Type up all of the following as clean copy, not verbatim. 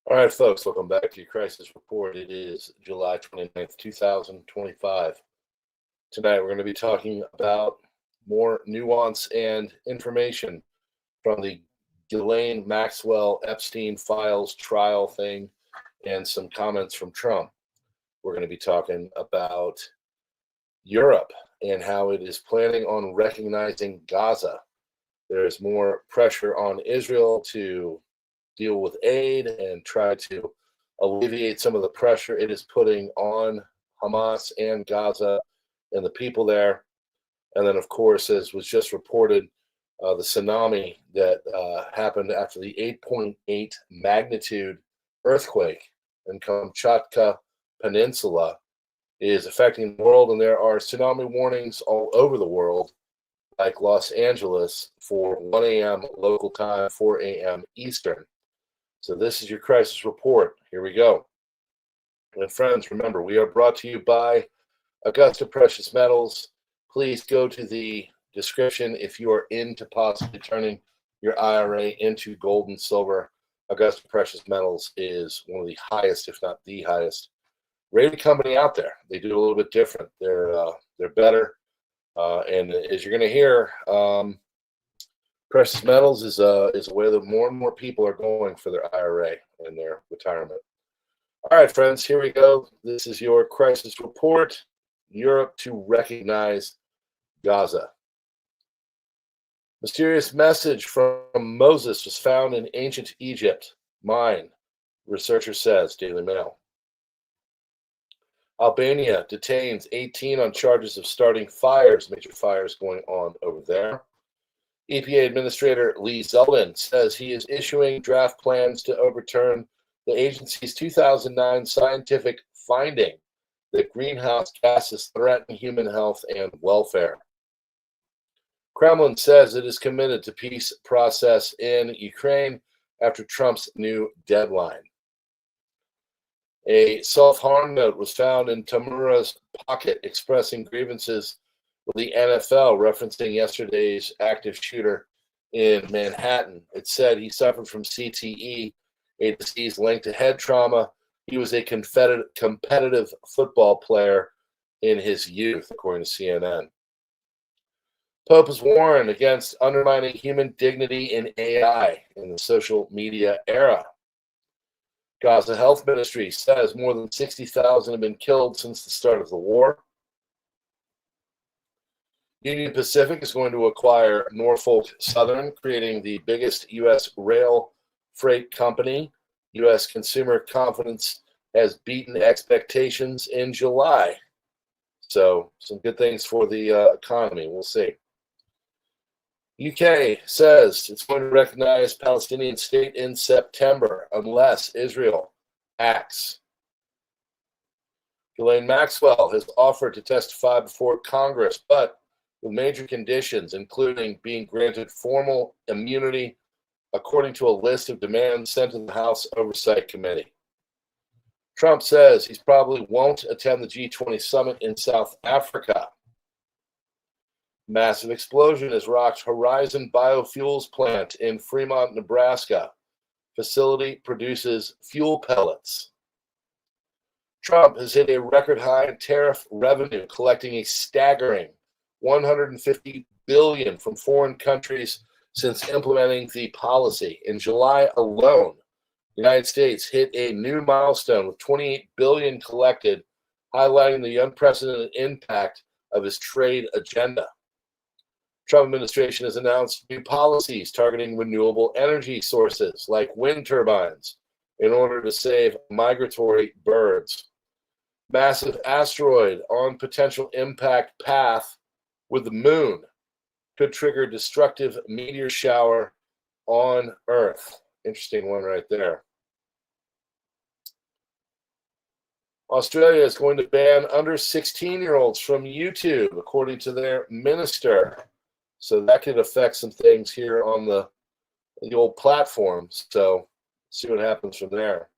All right, folks, welcome back to your crisis report. It is July 29th, 2025. Tonight, we're going to be talking about more nuance and information from the Ghislaine Maxwell Epstein files trial thing and some comments from Trump. We're going to be talking about Europe and how it is planning on recognizing Gaza. There's more pressure on Israel to deal with aid and try to alleviate some of the pressure it is putting on Hamas and Gaza and the people there. And then, of course, as was just reported, the tsunami that happened after the 8.8 magnitude earthquake in Kamchatka Peninsula is affecting the world, and there are tsunami warnings all over the world, like Los Angeles for 1 a.m. local time, 4 a.m. Eastern. So this is your crisis report. Here we go. And friends, remember, we are brought to you by Augusta Precious Metals. Please go to the description if you are into possibly turning your IRA into gold and silver. Augusta Precious Metals is one of the highest, if not the highest, rated company out there. They do a little bit different. They're better. And as you're going to hear, precious metals is a way that more and more people are going for their IRA and their retirement. All right, friends, here we go. This is your crisis report. Europe to recognize Gaza. Mysterious message from Moses was found in ancient Egypt. Mine, researcher says, Daily Mail. Albania detains 18 on charges of starting fires, major fires going on over there. EPA Administrator Lee Zeldin says he is issuing draft plans to overturn the agency's 2009 scientific finding that greenhouse gases threaten human health and welfare. Kremlin says it is committed to peace process in Ukraine after Trump's new deadline. A self-harm note was found in Tamura's pocket expressing grievances with the NFL, referencing yesterday's active shooter in Manhattan. It said he suffered from CTE, a disease linked to head trauma. He was a competitive football player in his youth, according to CNN. Pope has warned against undermining human dignity in AI in the social media era. Gaza Health Ministry says more than 60,000 have been killed since the start of the war. Union Pacific is going to acquire Norfolk Southern, creating the biggest U.S. rail freight company. U.S. consumer confidence has beaten expectations in July. So some good things for the economy. We'll see. UK says it's going to recognize Palestinian state in September unless Israel acts. Ghislaine Maxwell has offered to testify before Congress, but with major conditions, including being granted formal immunity according to a list of demands sent to the House Oversight Committee. Trump says he probably won't attend the G20 summit in South Africa. Massive explosion has rocked Horizon Biofuels plant in Fremont, Nebraska. Facility produces fuel pellets. Trump has hit a record high in tariff revenue, collecting a staggering $150 billion from foreign countries since implementing the policy. In July alone, the United States hit a new milestone with $28 billion collected, highlighting the unprecedented impact of his trade agenda. Trump administration has announced new policies targeting renewable energy sources like wind turbines in order to save migratory birds. Massive asteroid on potential impact path with the moon could trigger destructive meteor shower on Earth. Interesting one right there. Australia is going to ban under 16-year-olds from YouTube, according to their minister. So that could affect some things here on the old platforms. So see what happens from there.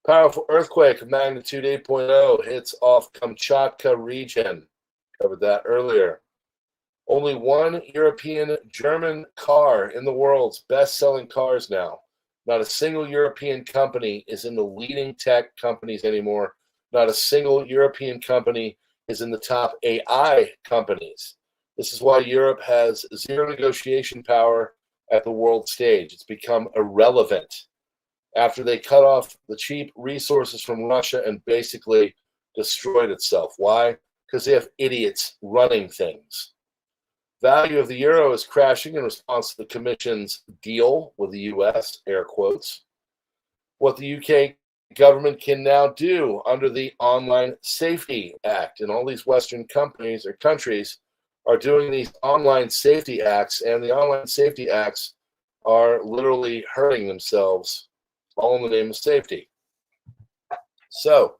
Powerful earthquake of magnitude 8.0 hits off Kamchatka region. Covered that earlier. Only one European German car in the world's best-selling cars now. Not a single European company is in the leading tech companies anymore. Not a single European company is in the top AI companies. This is why Europe has zero negotiation power at the world stage. It's become irrelevant after they cut off the cheap resources from Russia and basically destroyed itself. Why? Because they have idiots running things. Value of the euro is crashing in response to the Commission's deal with the U.S., air quotes. What the UK government can now do under the Online Safety Act, and all these Western companies or countries are doing these online safety acts, and the online safety acts are literally hurting themselves, all in the name of safety. So,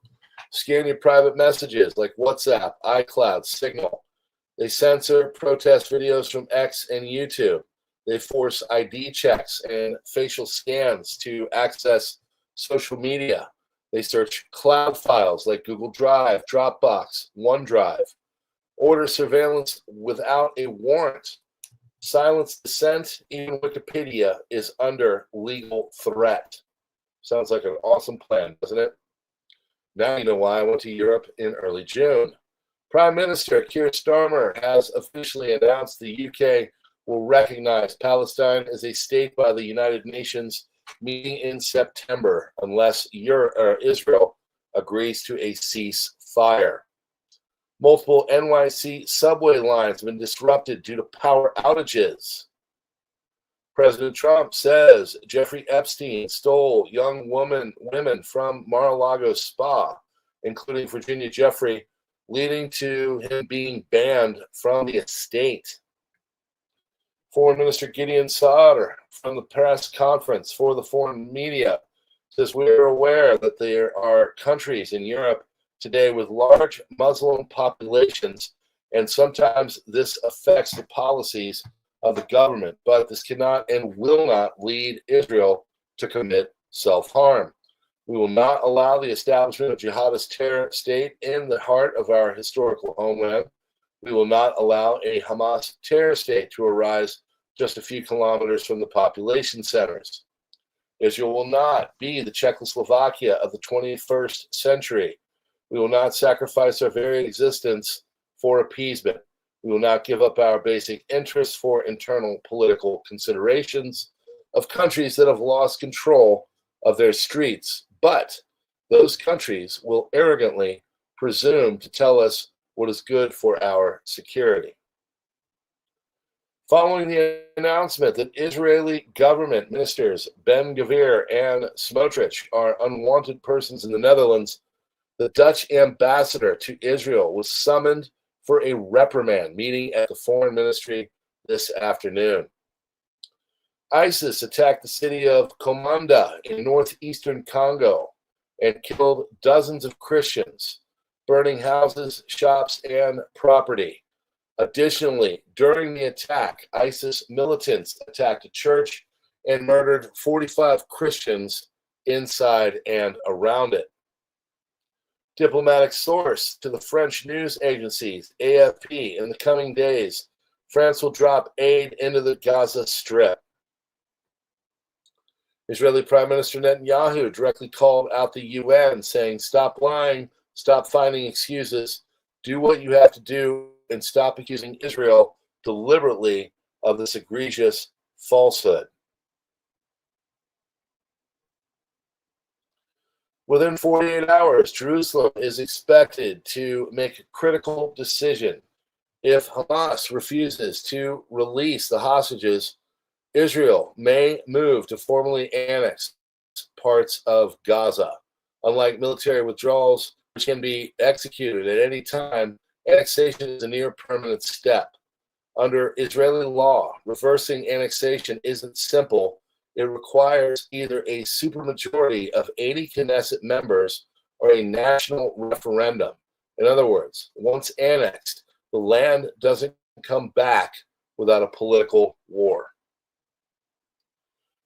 scan your private messages like WhatsApp, iCloud, Signal. They censor protest videos from X and YouTube. They force ID checks and facial scans to access social media. They search cloud files like Google Drive, Dropbox, OneDrive. Order surveillance without a warrant. Silence dissent. Even Wikipedia is under legal threat. Sounds like an awesome plan, doesn't it? Now you know why I went to Europe in early June. Prime Minister Keir Starmer has officially announced the UK will recognize Palestine as a state by the United Nations meeting in September unless Israel agrees to a ceasefire. Multiple NYC subway lines have been disrupted due to power outages. President Trump says Jeffrey Epstein stole young women from Mar-a-Lago spa, including Virginia Jeffrey, leading to him being banned from the estate. Foreign Minister Gideon Saar from the press conference for the foreign media says we are aware that there are countries in Europe today with large Muslim populations, and sometimes this affects the policies of the government, but this cannot and will not lead Israel to commit self-harm. We will not allow the establishment of jihadist terror state in the heart of our historical homeland. We will not allow a Hamas terror state to arise just a few kilometers from the population centers. Israel will not be the Czechoslovakia of the 21st century. We will not sacrifice our very existence for appeasement. We will not give up our basic interests for internal political considerations of countries that have lost control of their streets. But those countries will arrogantly presume to tell us what is good for our security. Following the announcement that Israeli government ministers Ben-Gvir and Smotrich are unwanted persons in the Netherlands, the Dutch ambassador to Israel was summoned for a reprimand meeting at the foreign ministry this afternoon. ISIS attacked the city of Komanda in northeastern Congo and killed dozens of Christians, burning houses, shops, and property. Additionally, during the attack, ISIS militants attacked a church and murdered 45 Christians inside and around it. Diplomatic source to the French news agencies, AFP, in the coming days, France will drop aid into the Gaza Strip. Israeli Prime Minister Netanyahu directly called out the UN, saying, stop lying, stop finding excuses, do what you have to do, and stop accusing Israel deliberately of this egregious falsehood. Within 48 hours, Jerusalem is expected to make a critical decision. If Hamas refuses to release the hostages, Israel may move to formally annex parts of Gaza. Unlike military withdrawals, which can be executed at any time, annexation is a near permanent step. Under Israeli law, reversing annexation isn't simple. It requires either a supermajority of 80 Knesset members or a national referendum. In other words, once annexed, the land doesn't come back without a political war.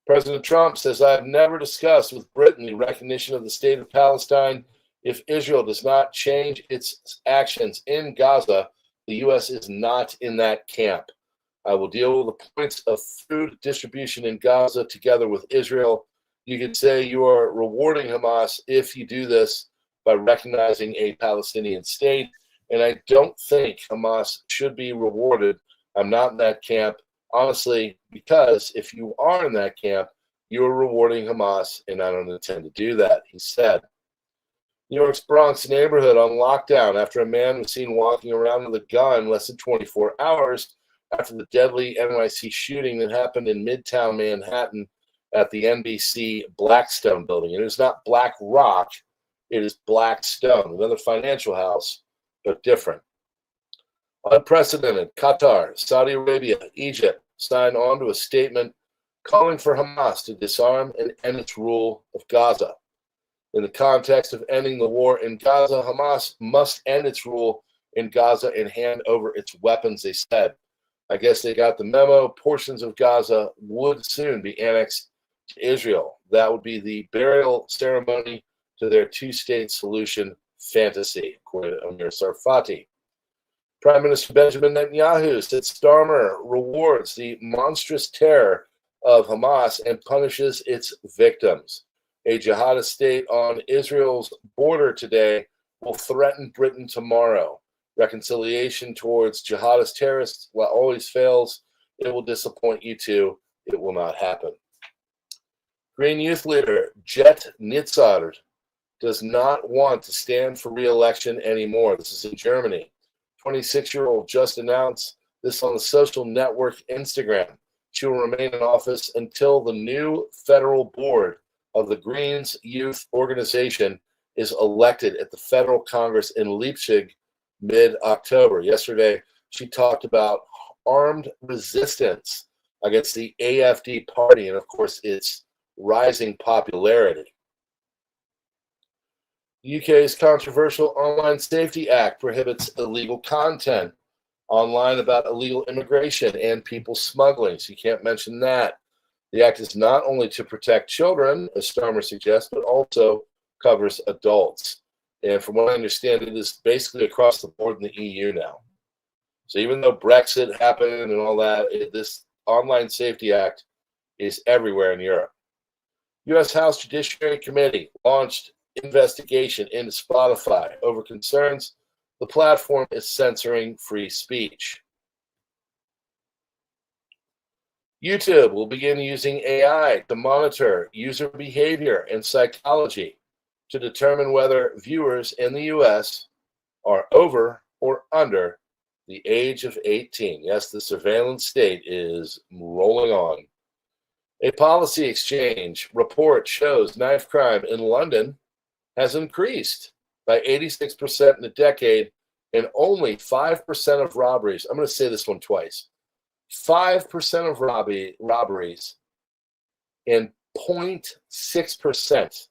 President Trump says, I have never discussed with Britain the recognition of the state of Palestine. If Israel does not change its actions in Gaza, the U.S. is not in that camp. I will deal with the points of food distribution in Gaza together with Israel. You could say you are rewarding Hamas if you do this by recognizing a Palestinian state. And I don't think Hamas should be rewarded. I'm not in that camp, honestly, because if you are in that camp, you're rewarding Hamas, and I don't intend to do that, he said. New York's Bronx neighborhood on lockdown after a man was seen walking around with a gun less than 24 hours after the deadly NYC shooting that happened in Midtown Manhattan at the NBC Blackstone building. It is not Black Rock, it is Blackstone, another financial house, but different. Unprecedented. Qatar, Saudi Arabia, Egypt signed on to a statement calling for Hamas to disarm and end its rule of Gaza. In the context of ending the war in Gaza, Hamas must end its rule in Gaza and hand over its weapons, they said. I guess they got the memo. Portions of Gaza would soon be annexed to Israel. That would be the burial ceremony to their two-state solution fantasy, according to Amir Sarfati. Prime Minister Benjamin Netanyahu said Starmer rewards the monstrous terror of Hamas and punishes its victims. A jihadist state on Israel's border today will threaten Britain tomorrow. Reconciliation towards jihadist terrorists always fails. It will disappoint you too. It will not happen. Green youth leader Jet Nitzard does not want to stand for re-election anymore. This is in Germany. 26-year-old just announced this on the social network Instagram. She will remain in office until the new federal board of the Greens Youth Organization is elected at the Federal Congress in Leipzig mid-October. Yesterday, she talked about armed resistance against the AfD party and, of course, its rising popularity. The UK's controversial Online Safety Act prohibits illegal content online about illegal immigration and people smuggling, so you can't mention that. The act is not only to protect children, as Starmer suggests, but also covers adults. And from what I understand, it is basically across the board in the EU now. So even though Brexit happened and all that, this Online Safety Act is everywhere in Europe. U.S. House Judiciary Committee launched investigation into Spotify over concerns the platform is censoring free speech. YouTube will begin using AI to monitor user behavior and psychology to determine whether viewers in the U.S. are over or under the age of 18. Yes, the surveillance state is rolling on. A policy exchange report shows knife crime in London has increased by 86% in a decade, and only 5% of robberies. I'm going to say this one twice. 5% of robberies and 0.6%,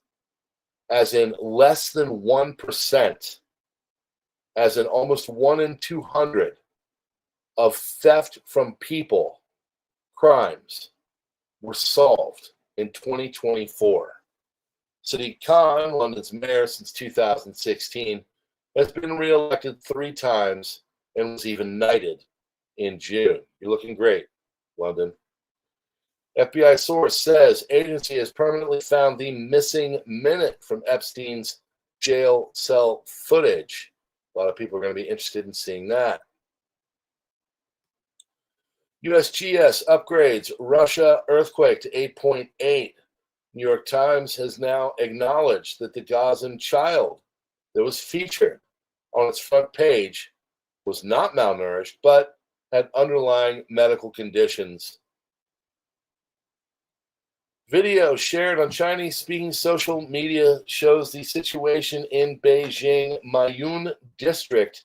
as in less than 1%, as in almost 1 in 200 of theft from people crimes were solved in 2024. Sadiq Khan, London's mayor since 2016, has been reelected 3 times and was even knighted in June. You're looking great, London. FBI source says agency has permanently found the missing minute from Epstein's jail cell footage. A lot of people are going to be interested in seeing that. USGS upgrades Russia earthquake to 8.8. New York Times has now acknowledged that the Gazan child that was featured on its front page was not malnourished, but had underlying medical conditions. Video shared on Chinese-speaking social media shows the situation in Beijing Mayun district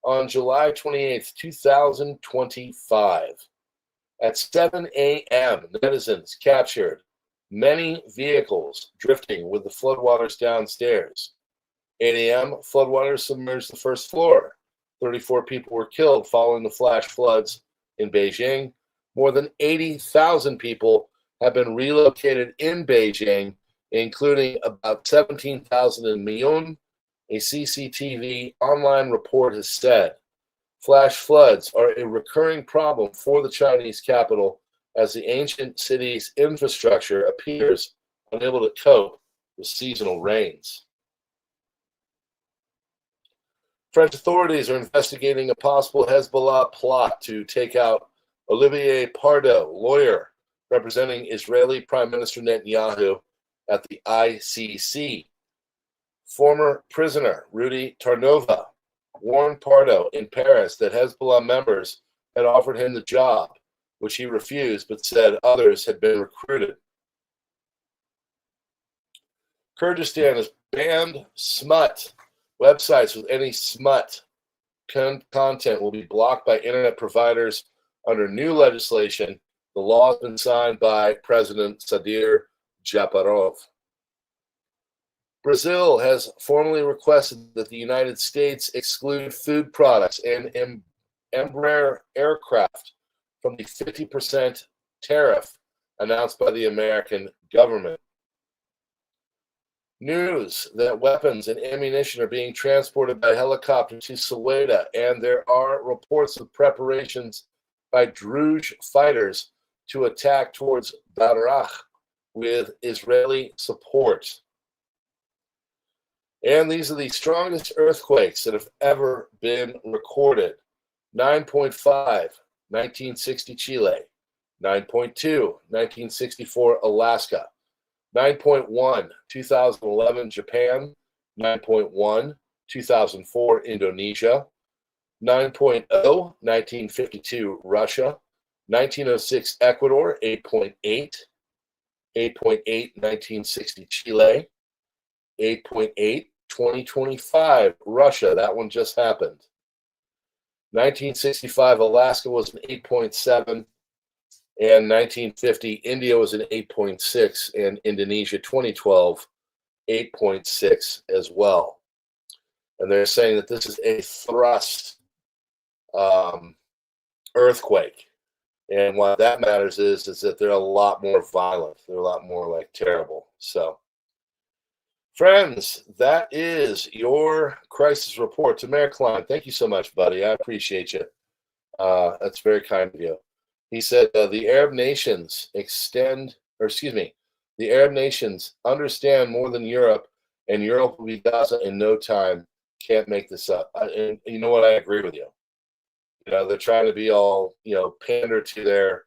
on July 28, 2025. At 7 a.m., netizens captured many vehicles drifting with the floodwaters downstairs. 8 a.m., floodwaters submerged the first floor. 34 people were killed following the flash floods in Beijing. More than 80,000 people have been relocated in Beijing, including about 17,000 in Mayun, a CCTV online report has said. Flash floods are a recurring problem for the Chinese capital as the ancient city's infrastructure appears unable to cope with seasonal rains. French authorities are investigating a possible Hezbollah plot to take out Olivier Pardo, lawyer representing Israeli Prime Minister Netanyahu at the ICC. Former prisoner Rudy Tarnova warned Pardo in Paris that Hezbollah members had offered him the job, which he refused, but said others had been recruited. Kurdistan has banned smut. Websites with any smut content will be blocked by internet providers under new legislation. The law has been signed by President Sadir Japarov. Brazil has formally requested that the United States exclude food products and Embraer aircraft from the 50% tariff announced by the American government. News that weapons and ammunition are being transported by helicopter to Soweto, and there are reports of preparations by Druze fighters to attack towards Barak with Israeli support. And these are the strongest earthquakes that have ever been recorded. 9.5, 1960 Chile. 9.2, 1964 Alaska. 9.1, 2011 Japan. 9.1, 2004 Indonesia. 9.0, 1952 Russia. 1906 Ecuador. 8.8, 8.8, 1960 Chile. 8.8, 2025 Russia. That one just happened. 1965 Alaska was an 8.7. And 1950, India was an 8.6, and Indonesia 2012, 8.6 as well. And they're saying that this is a thrust earthquake. And why that matters is that they're a lot more violent. They're a lot more like terrible. So, friends, that is your crisis report. to Mayor Klein, thank you so much, buddy. I appreciate you. That's very kind of you. He said the Arab nations the Arab nations understand more than Europe, and Europe will be Gaza in no time. Can't make this up. And you know what? I agree with you. You know, they're trying to be all, pander to their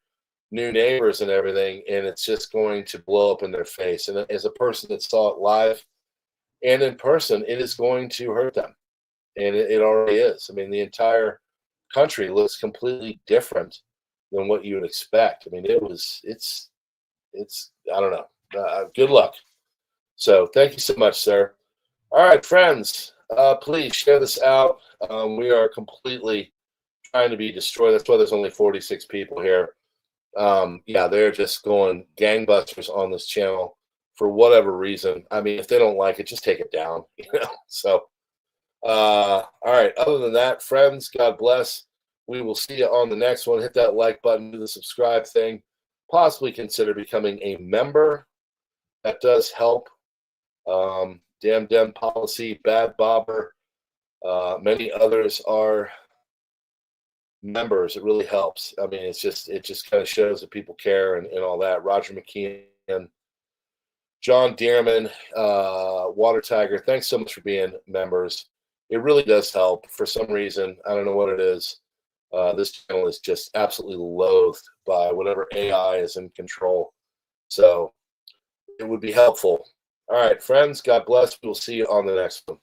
new neighbors and everything, and it's just going to blow up in their face. And as a person that saw it live and in person, it is going to hurt them. And it already is. I mean, the entire country looks completely different than what you would expect. I mean, it's I don't know. Good luck. So thank you so much, sir. All right, friends, please share this out. We are completely trying to be destroyed. That's why there's only 46 people here. They're just going gangbusters on this channel for whatever reason. I mean, if they don't like it, just take it down, So, all right. Other than that, friends, God bless. We will see you on the next one. Hit that like button, do the subscribe thing. Possibly consider becoming a member. That does help. Damn Dem Policy, Bad Bobber, many others are members. It really helps. I mean, it just kind of shows that people care and all that. Roger McKeon, John Dearman, Water Tiger, thanks so much for being members. It really does help. For some reason, I don't know what it is. This channel is just absolutely loathed by whatever AI is in control. So it would be helpful. All right, friends, God bless. We'll see you on the next one.